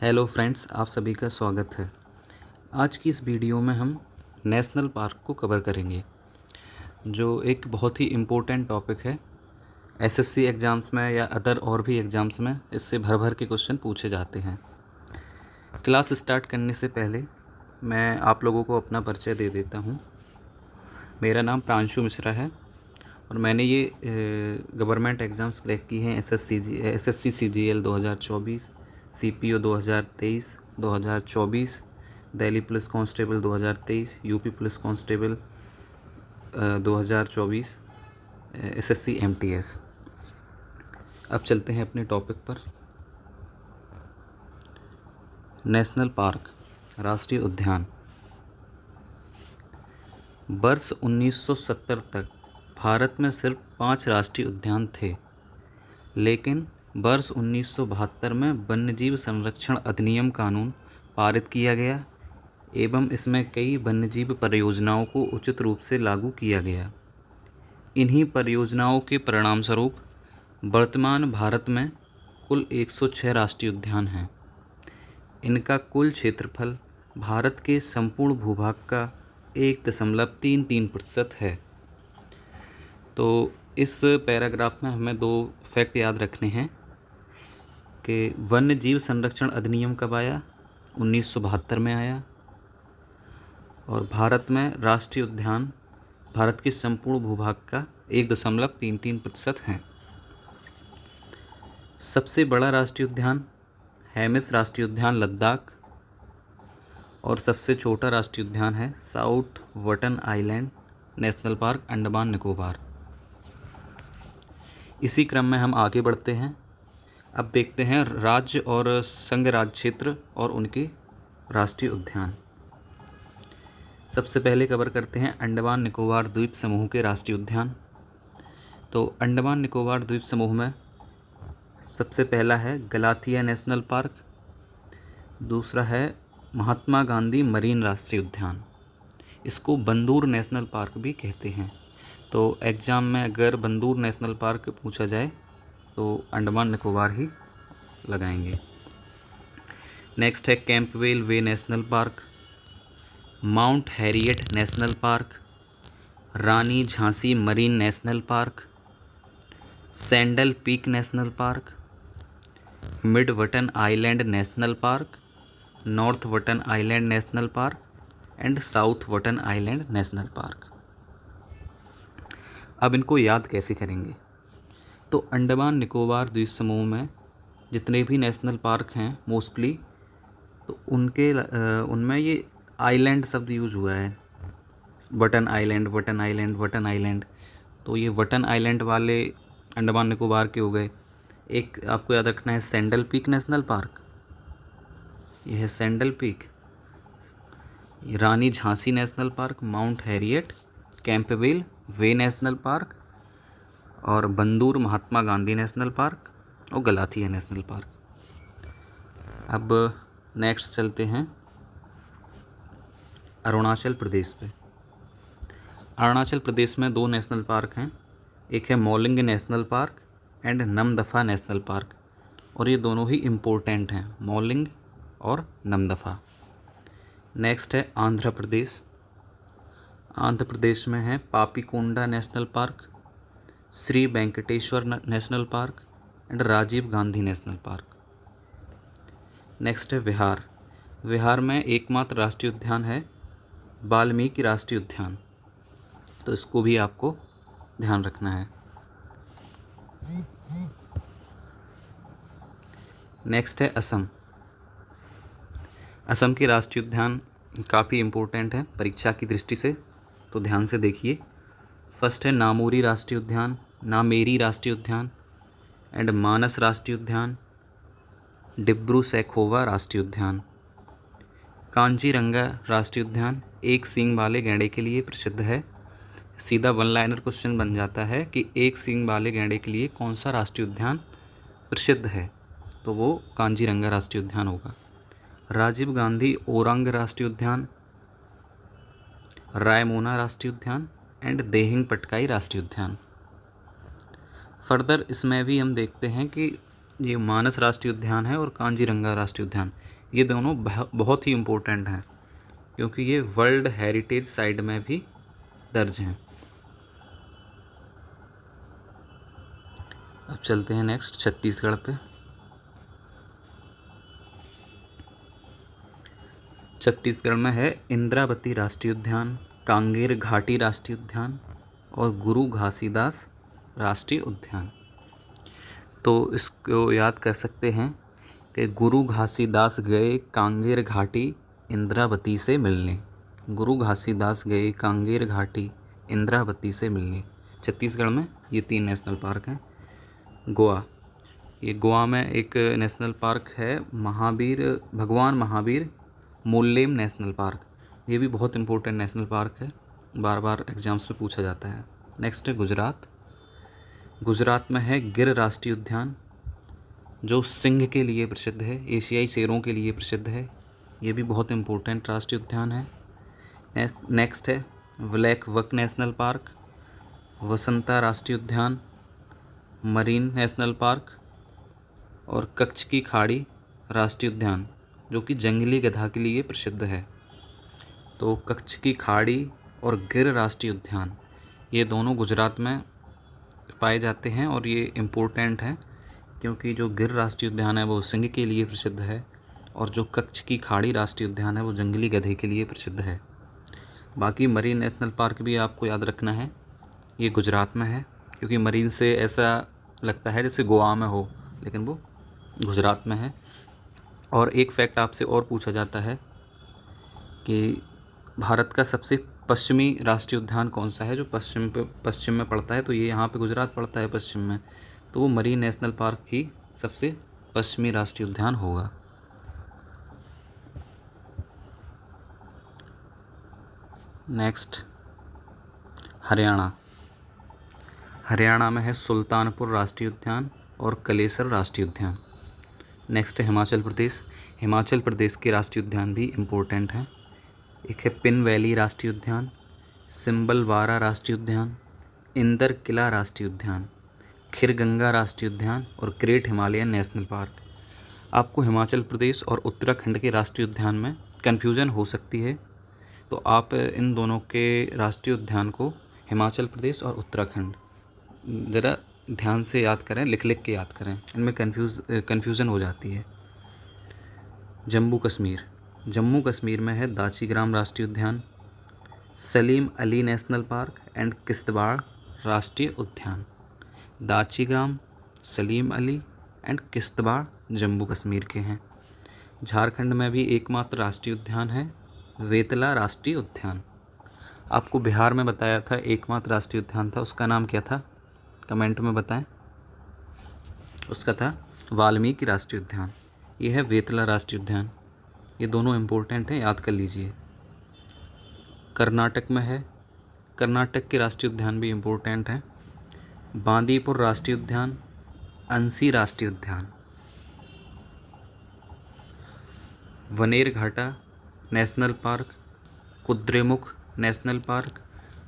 Hello friends, आप सभी का स्वागत है। आज की इस वीडियो में हम नेशनल पार्क को कवर करेंगे, जो एक बहुत ही इम्पोर्टेंट टॉपिक है। एसएससी एग्ज़ाम्स में या अदर और भी एग्ज़ाम्स में इससे भर भर के क्वेश्चन पूछे जाते हैं। क्लास स्टार्ट करने से पहले मैं आप लोगों को अपना परिचय दे देता हूँ। मेरा नाम प्रांशु मिश्रा है और मैंने ये गवर्नमेंट एग्ज़ाम्स क्रैक की हैं। SSC CGL 2024, CPO 2023, 2024, Delhi police constable 2023, UP police constable 2024, SSC MTS. अब चलते हैं अपने टॉपिक पर। नेशनल पार्क, राष्ट्रीय उद्यान। वर्ष 1970 तक भारत में सिर्फ 5 राष्ट्रीय उद्यान थे, लेकिन वर्ष 1972 में वन्यजीव संरक्षण अधिनियम कानून पारित किया गया एवं इसमें कई वन्यजीव परियोजनाओं को उचित रूप से लागू किया गया। इन्हीं परियोजनाओं के परिणामस्वरूप वर्तमान भारत में कुल 106 राष्ट्रीय उद्यान हैं। इनका कुल क्षेत्रफल भारत के संपूर्ण भूभाग का 1.33% है। तो इस पैराग्राफ में हमें 2 फैक्ट याद रखने हैं कि वन्य जीव संरक्षण अधिनियम कब आया, 1972 में आया, और भारत में राष्ट्रीय उद्यान भारत के संपूर्ण भूभाग का 1.33% है। सबसे बड़ा राष्ट्रीय उद्यान हेमिस राष्ट्रीय उद्यान लद्दाख, और सबसे छोटा राष्ट्रीय उद्यान है South Button Island National Park, Andaman Nicobar. इसी क्रम में हम आगे बढ़ते हैं। अब देखते हैं राज्य और संघ राज्य क्षेत्र और उनके राष्ट्रीय उद्यान। सबसे पहले कवर करते हैं अंडमान निकोबार द्वीप समूह के राष्ट्रीय उद्यान। तो अंडमान निकोबार द्वीप समूह में सबसे पहला है गलाथिया नेशनल पार्क, दूसरा है महात्मा गांधी मरीन राष्ट्रीय उद्यान। इसको बंदूर नेशनल पार्क भी कहते हैं। तो एग्ज़ाम में अगर बंदूर नेशनल पार्क पूछा जाए तो अंडमान निकोबार ही लगाएंगे। नेक्स्ट है Campbell Bay National Park, Mount Harriet National Park, Rani Jhansi Marine National Park, Saddle Peak National Park, Mid Button Island National Park, North Button Island National park and South Button Island National Park. अब इनको याद कैसे करेंगे? तो अंडमान निकोबार द्वीप समूह में जितने भी नेशनल पार्क हैं मोस्टली, तो उनमें ये आइलैंड शब्द यूज हुआ है। वटन आइलैंड, वटन आइलैंड, वटन आइलैंड। तो ये वटन आइलैंड वाले अंडमान निकोबार के हो गए। एक आपको याद रखना है सैंडल पीक नेशनल पार्क, यह है Saddle Peak. Rani Jhansi National Park, Mount Harriet, Campbell Bay National Park, और बंदूर महात्मा गांधी नेशनल पार्क, और गलाथिया नेशनल पार्क। अब नेक्स्ट चलते हैं अरुणाचल प्रदेश पे। अरुणाचल प्रदेश में 2 नेशनल पार्क हैं, एक है Mouling National park and Namdapha National Park, और ये दोनों ही इम्पोर्टेंट हैं, मौलिंग और नमदफा। नेक्स्ट है आंध्र प्रदेश। आंध्र प्रदेश में है Papikonda national park, Sri Venkateswara national park and Rajiv Gandhi national park. Next है बिहार। बिहार में एकमात्र राष्ट्रीय उद्यान है वाल्मीकि राष्ट्रीय उद्यान, तो इसको भी आपको ध्यान रखना है। नेक्स्ट है असम। असम के राष्ट्रीय उद्यान काफ़ी इम्पोर्टेंट है परीक्षा की दृष्टि से, तो ध्यान से देखिए। फर्स्ट है नामोरी राष्ट्रीय उद्यान, नामेरी राष्ट्रीय उद्यान एंड मानस राष्ट्रीय उद्यान, डिब्रू सैखोवा राष्ट्रीय उद्यान। कांजीरंगा राष्ट्रीय उद्यान एक सींग वाले गैंडे के लिए प्रसिद्ध है। सीधा 1 लाइनर क्वेश्चन बन जाता है कि एक सींग वाले गैंडे के लिए कौन सा राष्ट्रीय उद्यान प्रसिद्ध है, तो वो कांजीरंगा राष्ट्रीय उद्यान होगा। राजीव गांधी ओरंग राष्ट्रीय उद्यान, रायमोना राष्ट्रीय उद्यान एंड देहिंग पटकाई राष्ट्रीय उद्यान। फर्दर इसमें भी हम देखते हैं कि ये मानस राष्ट्रीय उद्यान है और कांजीरंगा राष्ट्रीय उद्यान, ये दोनों बहुत ही इम्पोर्टेंट हैं क्योंकि ये वर्ल्ड हेरिटेज साइट में भी दर्ज हैं। अब चलते हैं नेक्स्ट छत्तीसगढ़ पे। छत्तीसगढ़ में है इंद्रावती राष्ट्रीय उद्यान, कांगेर घाटी राष्ट्रीय उद्यान और गुरु घासीदास राष्ट्रीय उद्यान। तो इसको याद कर सकते हैं कि गुरु घासीदास गए कांगेर घाटी इंद्रावती से मिलने। गुरु घासीदास गए कांगेर घाटी इंद्रावती से मिलने। छत्तीसगढ़ में ये 3 नेशनल पार्क हैं। गोवा, ये गोवा में एक नेशनल पार्क है भगवान महावीर मोल्लेम नेशनल पार्क। ये भी बहुत इंपॉर्टेंट नेशनल पार्क है, बार बार एग्जाम्स में पूछा जाता है। नेक्स्ट है गुजरात। गुजरात में है गिर राष्ट्रीय उद्यान जो सिंह के लिए प्रसिद्ध है, एशियाई शेरों के लिए प्रसिद्ध है। ये भी बहुत इंपॉर्टेंट राष्ट्रीय उद्यान है। नेक्स्ट है black buck national park, Vasanta राष्ट्रीय उद्यान, मरीन नेशनल पार्क और कच्छ की खाड़ी राष्ट्रीय उद्यान जो कि जंगली गधा के लिए प्रसिद्ध है। तो कच्छ की खाड़ी और गिर राष्ट्रीय उद्यान ये दोनों गुजरात में पाए जाते हैं और ये इम्पोर्टेंट हैं क्योंकि जो गिर राष्ट्रीय उद्यान है वो सिंह के लिए प्रसिद्ध है और जो कच्छ की खाड़ी राष्ट्रीय उद्यान है वो जंगली गधे के लिए प्रसिद्ध है। बाकी मरीन नेशनल पार्क भी आपको याद रखना है, ये गुजरात में है क्योंकि मरीन से ऐसा लगता है जैसे गोवा में हो, लेकिन वो गुजरात में है। और एक फैक्ट आपसे और पूछा जाता है कि भारत का सबसे पश्चिमी राष्ट्रीय उद्यान कौन सा है जो पश्चिम में पड़ता है, तो ये यहाँ पे गुजरात पड़ता है पश्चिम में, तो वो मरीन नेशनल पार्क ही सबसे पश्चिमी राष्ट्रीय उद्यान होगा। नेक्स्ट हरियाणा। हरियाणा में है सुल्तानपुर राष्ट्रीय उद्यान और कलेसर राष्ट्रीय उद्यान। नेक्स्ट है हिमाचल प्रदेश। हिमाचल प्रदेश के राष्ट्रीय उद्यान भी इम्पोर्टेंट हैं। एक है पिन वैली राष्ट्रीय उद्यान, सिम्बलवारा राष्ट्रीय उद्यान, इंदर किला राष्ट्रीय उद्यान, खिरगंगा राष्ट्रीय उद्यान और ग्रेट हिमालयन नेशनल पार्क। आपको हिमाचल प्रदेश और उत्तराखंड के राष्ट्रीय उद्यान में कन्फ्यूज़न हो सकती है, तो आप इन दोनों के राष्ट्रीय उद्यान को हिमाचल प्रदेश और उत्तराखंड ज़रा ध्यान से याद करें, लिख के याद करें, इनमें कन्फ्यूज़न हो जाती है। जम्मू कश्मीर। जम्मू कश्मीर में है दाचीग्राम राष्ट्रीय उद्यान, Salim Ali national park and Kishtwar राष्ट्रीय उद्यान। दाचीग्राम, सलीम अली एंड किश्तवाड़ जम्मू कश्मीर के हैं। झारखंड में भी एकमात्र राष्ट्रीय उद्यान है वेतला राष्ट्रीय उद्यान। आपको बिहार में बताया था एकमात्र राष्ट्रीय उद्यान था, उसका नाम क्या था कमेंट में बताएं। उसका था वाल्मीकि राष्ट्रीय उद्यान। ये है वेतला राष्ट्रीय उद्यान। ये दोनों इम्पोर्टेंट हैं, याद कर लीजिए। कर्नाटक में है, कर्नाटक के राष्ट्रीय उद्यान भी इम्पोर्टेंट हैं। बांदीपुर राष्ट्रीय उद्यान, अंसी राष्ट्रीय उद्यान, Bannerghatta National Park, Kudremukh National Park,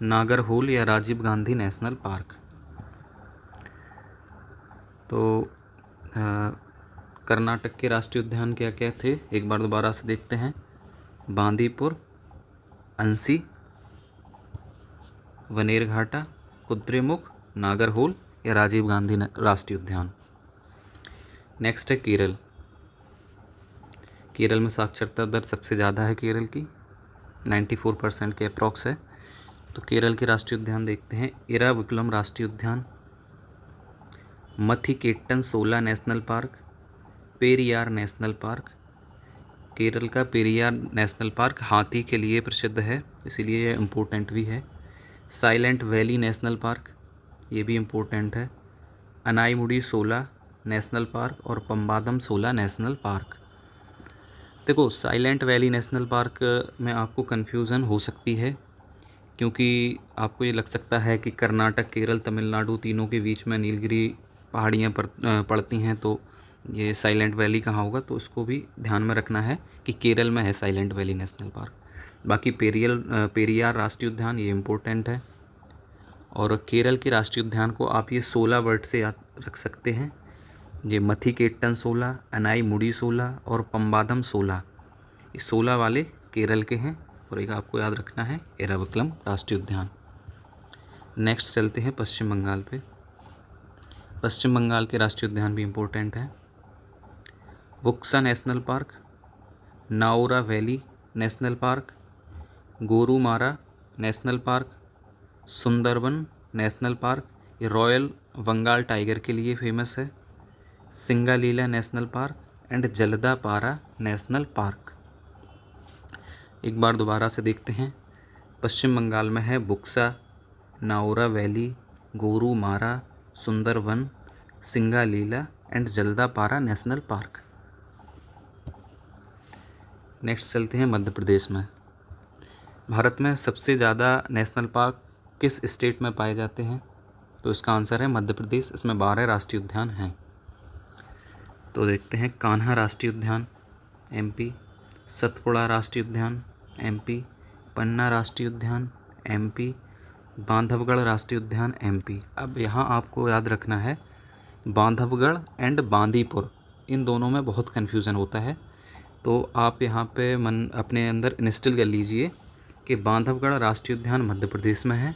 Nagarhole या राजीव गांधी नेशनल पार्क। तो कर्नाटक के राष्ट्रीय उद्यान क्या क्या थे, एक बार दोबारा से देखते हैं। बांदीपुर, अंसी, वनेरघाटा, कुद्रेमुख, नागरहोल या राजीव गांधी राष्ट्रीय उद्यान। नेक्स्ट है केरल। केरल में साक्षरता दर सबसे ज़्यादा है केरल की, 94% के अप्रॉक्स है। तो केरल के राष्ट्रीय उद्यान देखते हैं। इराविकुलम राष्ट्रीय उद्यान, मथिकेट्टन सोला national park, Periyar national park. Kerala का पेरियार नेशनल पार्क हाथी के लिए प्रसिद्ध है, इसीलिए यह इम्पोर्टेंट भी है। साइलेंट वैली नेशनल पार्क, ये भी इम्पोर्टेंट है। अनाईमुडी सोला नेशनल पार्क और पम्बादम सोला नेशनल पार्क। देखो, साइलेंट वैली नेशनल पार्क में आपको कन्फ्यूज़न हो सकती है क्योंकि आपको ये लग सकता है कि कर्नाटक, केरल, तमिलनाडु तीनों के बीच में नीलगिरी पहाड़ियाँ पड़ती हैं, तो ये साइलेंट वैली कहाँ होगा, तो उसको भी ध्यान में रखना है कि केरल में है साइलेंट वैली नेशनल पार्क। बाकी पेरियार राष्ट्रीय उद्यान ये इम्पोर्टेंट है। और केरल के राष्ट्रीय उद्यान को आप ये 16 वर्ड से याद रख सकते हैं। ये मथिकेट्टन 16, अनाईमुडी 16 और पम्बादम 16, ये 16 वाले केरल के हैं। और एक आपको याद रखना है एराविकुलम राष्ट्रीय उद्यान। नेक्स्ट चलते हैं पश्चिम बंगाल पे। पश्चिम बंगाल के राष्ट्रीय उद्यान भी इम्पोर्टेंट है। Buxa National Park, Neora Valley National Park, Gorumara National Park, Sundarban National Park, ये रॉयल बंगाल टाइगर के लिए फेमस है, Singalila National park and Jaldapara National Park. एक बार दोबारा से देखते हैं। पश्चिम बंगाल में है Buxa, Neora Valley, Gorumara, Sundarban, Singalila and Jaldapara National park. Next चलते हैं मध्य प्रदेश में। भारत में सबसे ज़्यादा नेशनल पार्क किस स्टेट में पाए जाते हैं? तो इसका आंसर है मध्य प्रदेश। इसमें 12 राष्ट्रीय उद्यान हैं। तो देखते हैं कान्हा राष्ट्रीय उद्यान एमपी, सतपुड़ा राष्ट्रीय उद्यान एमपी, पन्ना राष्ट्रीय उद्यान एमपी, बांधवगढ़ राष्ट्रीय उद्यान एमपी। अब यहाँ आपको याद रखना है बांधवगढ़ एंड बांदीपुर, इन दोनों में बहुत कन्फ्यूज़न होता है। तो आप यहाँ पे अपने अंदर इंस्टॉल कर लीजिए कि बांधवगढ़ राष्ट्रीय उद्यान मध्य प्रदेश में है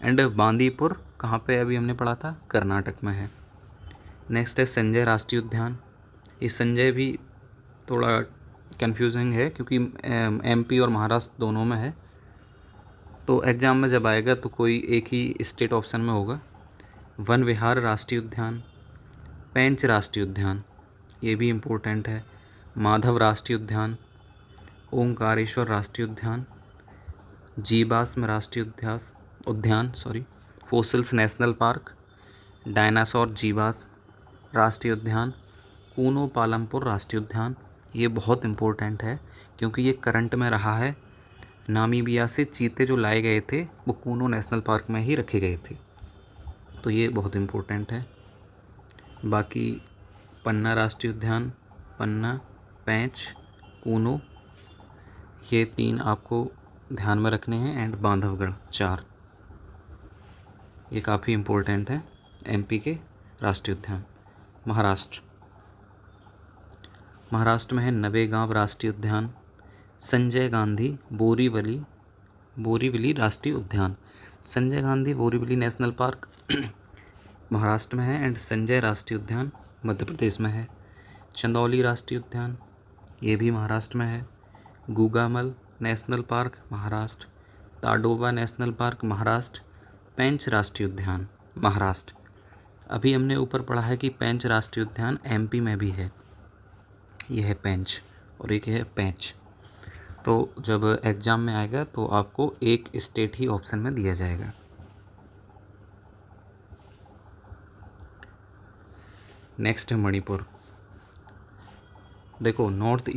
एंड बांदीपुर कहाँ पे अभी हमने पढ़ा था, कर्नाटक में है। नेक्स्ट है संजय राष्ट्रीय उद्यान। ये संजय भी थोड़ा कन्फ्यूजिंग है क्योंकि एमपी और महाराष्ट्र दोनों में है। तो एग्ज़ाम में जब आएगा तो कोई एक ही स्टेट ऑप्शन में होगा। वन विहार राष्ट्रीय उद्यान, पेंच राष्ट्रीय उद्यान, ये भी इम्पोर्टेंट है, माधव राष्ट्रीय उद्यान, ओंकारेश्वर राष्ट्रीय उद्यान, जीवाश्म राष्ट्रीय उद्यान, फोसिल्स नेशनल पार्क, डायनासोर जीवाश्म राष्ट्रीय उद्यान, कूनो पालमपुर राष्ट्रीय उद्यान। ये बहुत इम्पोर्टेंट है क्योंकि ये करंट में रहा है। नामीबिया से चीते जो लाए गए थे वो कूनो नेशनल पार्क में ही रखे गए थे, तो ये बहुत इम्पोर्टेंट है। बाकी पन्ना राष्ट्रीय उद्यान, पन्ना, पेंच, कूनो, ये 3 आपको ध्यान में रखने हैं एंड बांधवगढ़ 4, ये काफ़ी इम्पोर्टेंट है एमपी के राष्ट्रीय उद्यान। महाराष्ट्र में है नवेगांव राष्ट्रीय उद्यान, संजय गांधी बोरीवली राष्ट्रीय उद्यान। संजय गांधी बोरीवली नेशनल पार्क महाराष्ट्र में है एंड संजय राष्ट्रीय उद्यान मध्य प्रदेश में है। चंदौली राष्ट्रीय उद्यान, ये भी महाराष्ट्र में है। Gugamal National Park Maharashtra, Tadoba National Park Maharashtra, Pench राष्ट्रीय उद्यान महाराष्ट्र। अभी हमने ऊपर पढ़ा है कि पेंच राष्ट्रीय उद्यान एमपी में भी है, ये है पेंच और एक है पेंच। तो जब एग्ज़ाम में आएगा तो आपको एक स्टेट ही ऑप्शन में दिया जाएगा। नेक्स्ट है मणिपुर। देखो नॉर्थ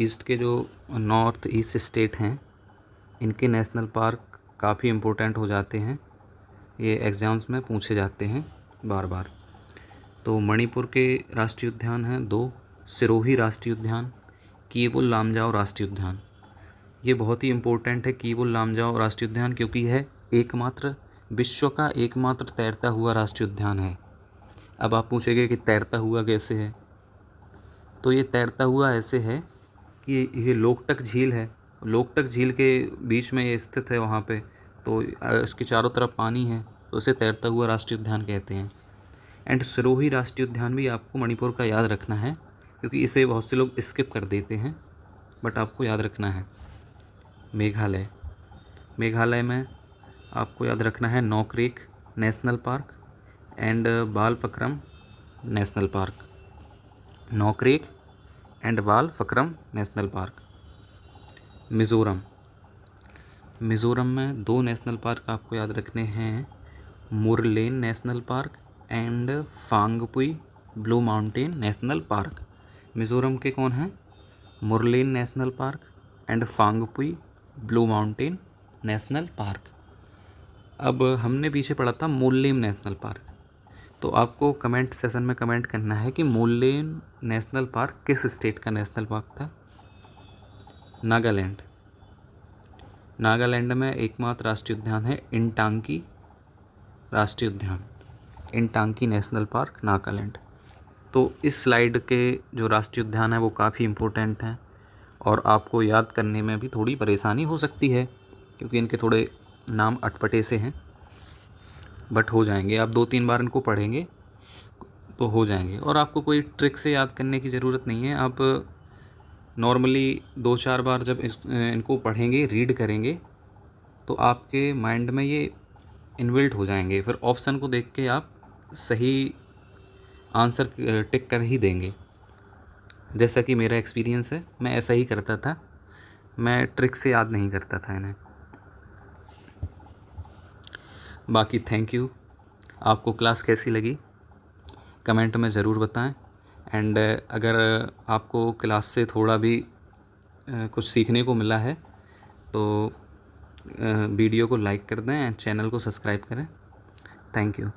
ईस्ट स्टेट हैं, इनके नेशनल पार्क काफ़ी इम्पोर्टेंट हो जाते हैं, ये एग्ज़ाम्स में पूछे जाते हैं बार बार। तो मणिपुर के राष्ट्रीय उद्यान हैं 2, सिरोही राष्ट्रीय उद्यान, कीवुल लामजाओ राष्ट्रीय उद्यान। ये बहुत ही इम्पोर्टेंट है कीवुल लामजाओ राष्ट्रीय उद्यान क्योंकि यह विश्व का एकमात्र तैरता हुआ राष्ट्रीय उद्यान है। अब आप पूछेंगे कि तैरता हुआ कैसे है? तो ये तैरता हुआ ऐसे है कि ये लोकटक झील है, लोकटक झील के बीच में ये स्थित है वहाँ पे, तो इसके चारों तरफ पानी है, तो इसे तैरता हुआ राष्ट्रीय उद्यान कहते हैं। एंड सिरोही राष्ट्रीय उद्यान भी आपको मणिपुर का याद रखना है क्योंकि इसे बहुत से लोग स्किप कर देते हैं, बट आपको याद रखना है। मेघालय में आपको याद रखना है Nokrek National park and Balphakram National Park, Nokrek and Balphakram National Park. Mizoram में 2 नेशनल पार्क आपको याद रखने हैं, Murlen National park and Phawngpui Blue Mountain National Park. Mizoram के कौन हैं? Murlen National park and Phawngpui Blue Mountain National Park. अब हमने पीछे पढ़ा था मोल्लेम नेशनल पार्क, तो आपको कमेंट सेशन में कमेंट करना है कि मोल्लेम नेशनल पार्क किस स्टेट का नेशनल पार्क था। नागालैंड में एकमात्र राष्ट्रीय उद्यान है इंटांकी राष्ट्रीय उद्यान, इंटांकी नेशनल पार्क नागालैंड। तो इस स्लाइड के जो राष्ट्रीय उद्यान है वो काफ़ी इम्पोर्टेंट हैं और आपको याद करने में भी थोड़ी परेशानी हो सकती है क्योंकि इनके थोड़े नाम अटपटे से हैं, बट हो जाएंगे। आप 2-3 बार इनको पढ़ेंगे तो हो जाएंगे और आपको कोई ट्रिक से याद करने की ज़रूरत नहीं है। आप नॉर्मली 2-4 बार जब इनको पढ़ेंगे, रीड करेंगे, तो आपके माइंड में ये इनबिल्ट हो जाएंगे। फिर ऑप्शन को देख के आप सही आंसर टिक कर ही देंगे। जैसा कि मेरा एक्सपीरियंस है, मैं ऐसा ही करता था, मैं ट्रिक से याद नहीं करता था इन्हें। बाकी थैंक यू। आपको क्लास कैसी लगी कमेंट में ज़रूर बताएं। एंड अगर आपको क्लास से थोड़ा भी कुछ सीखने को मिला है तो वीडियो को लाइक कर दें एंड चैनल को सब्सक्राइब करें। Thank you.